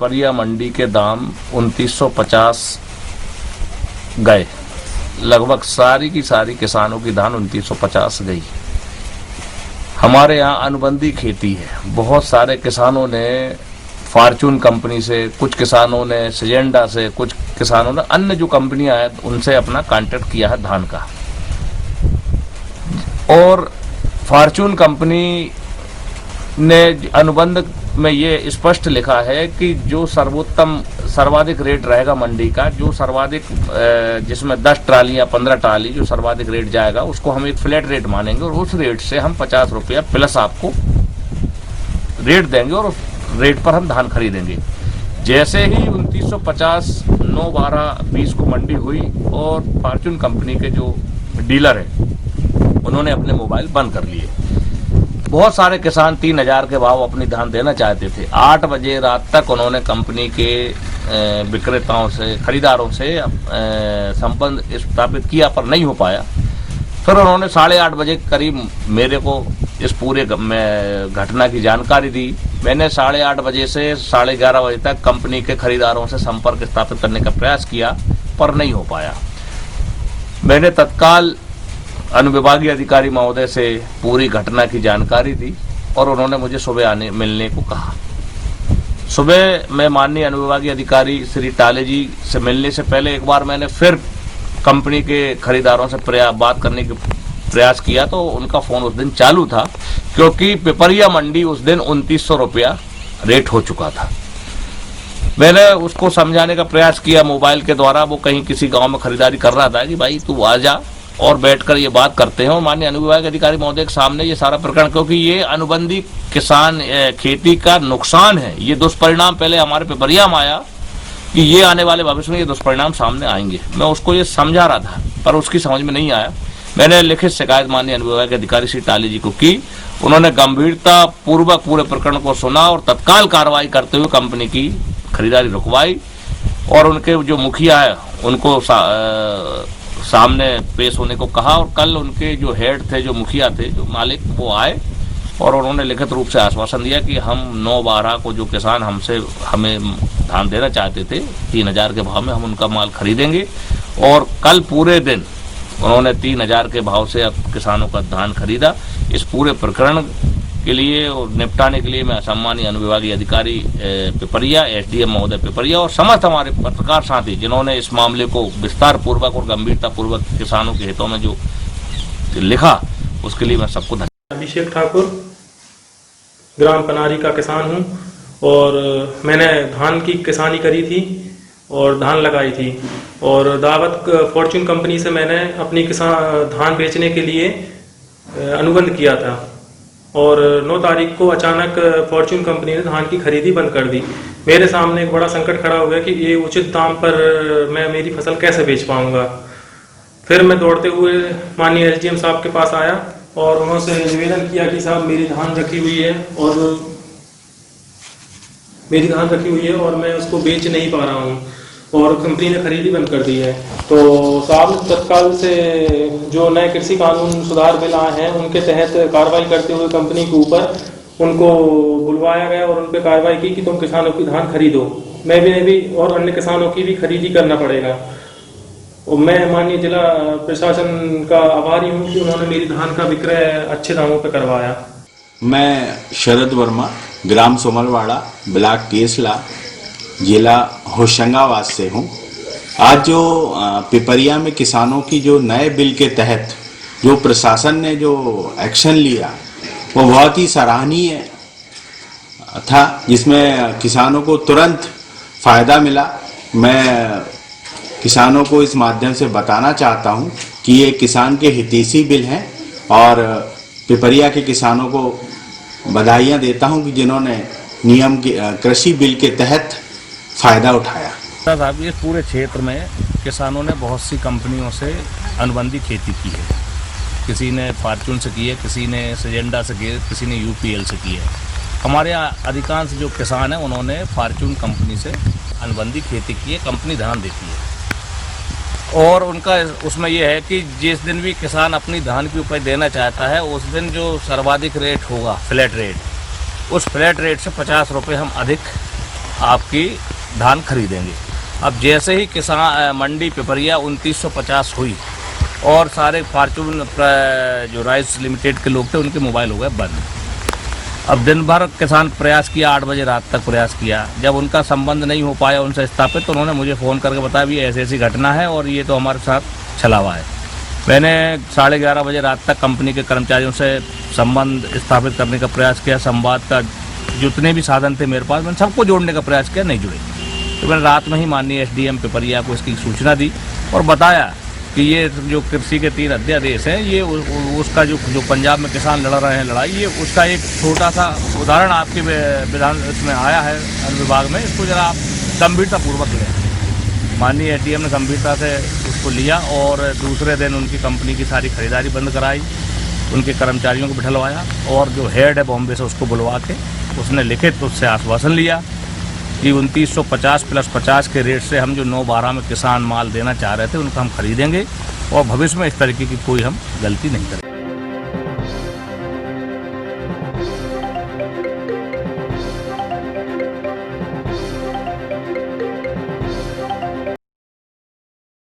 पिपरिया मंडी के दाम 2950 गए। लगभग सारी की सारी किसानों की धान 2950 गई। हमारे यहाँ अनुबंधी खेती है। बहुत सारे किसानों ने फॉर्चून कंपनी से, कुछ किसानों ने सिजेंडा से, कुछ किसानों ने अन्य जो कंपनियां हैं उनसे अपना कांटेक्ट किया है धान का। और फॉर्चून कंपनी ने अनुबंध में ये स्पष्ट लिखा है कि जो सर्वाधिक रेट रहेगा मंडी का, जो सर्वाधिक जिसमें 10 ट्राली या 15 ट्राली जो सर्वाधिक रेट जाएगा उसको हम एक फ्लैट रेट मानेंगे और उस रेट से हम 50 रुपया प्लस आपको रेट देंगे और उस रेट पर हम धान खरीदेंगे। जैसे ही 2950 9/12/20 को मंडी हुई और फॉर्चून कंपनी के जो डीलर हैं उन्होंने अपने मोबाइल बंद कर लिए। बहुत सारे किसान 3000 के भाव अपनी धान देना चाहते थे। 8 बजे रात तक उन्होंने कंपनी के विक्रेताओं से, खरीदारों से संबंध स्थापित किया पर नहीं हो पाया। फिर उन्होंने 8:30 बजे करीब मेरे को इस पूरे घटना की जानकारी दी। मैंने 8:30 बजे से 11:30 बजे तक कंपनी के खरीदारों से संपर्क स्थापित करने का प्रयास किया पर नहीं हो पाया। मैंने तत्काल अनुविभागीय अधिकारी महोदय से पूरी घटना की जानकारी दी और उन्होंने मुझे सुबह मिलने को कहा। सुबह मैं माननीय अनुविभागीय अधिकारी श्री टाले जी से मिलने से पहले एक बार मैंने फिर कंपनी के खरीदारों से बात करने का प्रयास किया तो उनका फोन उस दिन चालू था, क्योंकि पिपरिया मंडी उस दिन 2900 रुपया रेट हो चुका था। मैंने उसको समझाने का प्रयास किया मोबाइल के द्वारा। वो कहीं किसी गांव में खरीदारी कर रहा था कि भाई तू आ जा और बैठकर ये बात करते हैं और माननीय अनुविभागीय अधिकारी महोदय के सामने ये सारा प्रकरण, क्योंकि ये अनुबंधी किसान खेती का नुकसान है। ये दुष्परिणाम पहले हमारे पिपरिया में आया कि ये आने वाले भविष्य में ये दुष्परिणाम सामने आएंगे। मैं उसको ये समझा रहा था पर उसकी समझ में नहीं आया। मैंने लिखित शिकायत माननीय अनुविभागीय अधिकारी श्री टाली जी को की। उन्होंने गंभीरता पूर्वक पूरे प्रकरण को सुना और तत्काल कार्रवाई करते हुए कंपनी की खरीदारी रुकवाई और उनके जो मुखिया है उनको सामने पेश होने को कहा। और कल उनके जो हेड थे, जो मुखिया थे, जो मालिक, वो आए और उन्होंने लिखित रूप से आश्वासन दिया कि हम 9/12 को जो किसान हमें धान देना चाहते थे 3000 के भाव में, हम उनका माल खरीदेंगे। और कल पूरे दिन उन्होंने 3000 के भाव से अब किसानों का धान खरीदा। इस पूरे प्रकरण के लिए और निपटाने के लिए मैं सम्मानीय अनुविभागीय अधिकारी पिपरिया, एसडीएम महोदय पिपरिया और समस्त हमारे पत्रकार साथी जिन्होंने इस मामले को विस्तार पूर्वक और गंभीरता पूर्वक किसानों के हितों में जो लिखा, उसके लिए मैं सबको धन्यवाद। अभिषेक ठाकुर, ग्राम पनारी का किसान हूं और मैंने धान की किसानी करी थी और धान लगाई थी और दावत फॉर्चून कंपनी से मैंने अपनी धान बेचने के लिए अनुबंध किया था और 9 तारीख को अचानक फॉर्चून कंपनी ने धान की खरीदी बंद कर दी। मेरे सामने एक बड़ा संकट खड़ा हो गया कि ये उचित दाम पर मैं मेरी फसल कैसे बेच पाऊंगा। फिर मैं दौड़ते हुए माननीय एसडीएम साहब के पास आया और उन्होंने निवेदन किया कि साहब मेरी धान रखी हुई है और मैं उसको बेच नहीं पा रहा हूँ और कंपनी ने खरीदी बंद कर दी है। तो साहब तत्काल से जो नए कृषि कानून सुधार बिल आए हैं उनके तहत कार्रवाई करते हुए कंपनी के ऊपर उनको बुलवाया गया और उन पर कार्रवाई की कि तुम किसानों की धान खरीदो। मैं भी और अन्य किसानों की भी खरीदी करना पड़ेगा। और मैं माननीय जिला प्रशासन का आभारी हूँ कि उन्होंने मेरी धान का विक्रय अच्छे दामों पर करवाया। मैं शरद वर्मा, ग्राम सोमलवाड़ा, ब्लॉक केसला, जिला होशंगाबाद से हूँ। आज जो पिपरिया में किसानों की जो नए बिल के तहत जो प्रशासन ने जो एक्शन लिया वो बहुत ही सराहनीय था, जिसमें किसानों को तुरंत फ़ायदा मिला। मैं किसानों को इस माध्यम से बताना चाहता हूँ कि ये किसान के हितैषी बिल हैं और पिपरिया के किसानों को बधाइयाँ देता हूँ कि जिन्होंने नियम के कृषि बिल के तहत फ़ायदा उठाया। साहब, इस पूरे क्षेत्र में किसानों ने बहुत सी कंपनियों से अनुबंधी खेती की है। किसी ने फॉर्चून से की है, किसी ने सिजेंडा से की है, किसी ने यूपीएल से की है। हमारे यहाँ अधिकांश जो किसान हैं उन्होंने फॉर्चून कंपनी से अनुबंधी खेती की है। कंपनी धान देती है और उनका उसमें यह है कि जिस दिन भी किसान अपनी धान की उपज देना चाहता है उस दिन जो सर्वाधिक रेट होगा फ्लैट रेट, उस फ्लैट रेट से 50 रुपये हम अधिक आपकी धान खरीदेंगे। अब जैसे ही किसान मंडी पिपरिया 2950 हुई और सारे फॉर्चून जो राइस लिमिटेड के लोग थे उनके मोबाइल हो गए बंद। अब दिन भर किसान प्रयास किया, 8 बजे रात तक प्रयास किया। जब उनका संबंध नहीं हो पाया उनसे स्थापित, तो उन्होंने मुझे फ़ोन करके बताया भी ऐसी ऐसी घटना है और ये तो हमारे साथ छला हुआ है। मैंने 11:30 बजे रात तक कंपनी के कर्मचारियों से संबंध स्थापित करने का प्रयास किया। संवाद का जितने भी साधन थे मेरे पास, मैंने सबको जोड़ने का प्रयास किया, नहीं जुड़े। तो मैंने रात में ही माननीय SDM पिपरिया को इसकी सूचना दी और बताया कि ये जो कृषि के 3 अध्यादेश हैं, ये उसका जो पंजाब में किसान लड़ रहे हैं लड़ाई, ये उसका एक छोटा सा उदाहरण आपके विधान इसमें आया है अनुविभाग में, इसको जरा आप गंभीरतापूर्वक लें। माननीय SDM ने गंभीरता से उसको लिया और दूसरे दिन उनकी कंपनी की सारी खरीदारी बंद कराई, उनके कर्मचारियों को बिठलवाया और जो हेड है बॉम्बे से उसको बुलवा के उसने लिखित उससे आश्वासन लिया कि 2950 + 50 के रेट से हम जो 9-12 में किसान माल देना चाह रहे थे उनको हम खरीदेंगे और भविष्य में इस तरीके की कोई हम गलती नहीं करेंगे।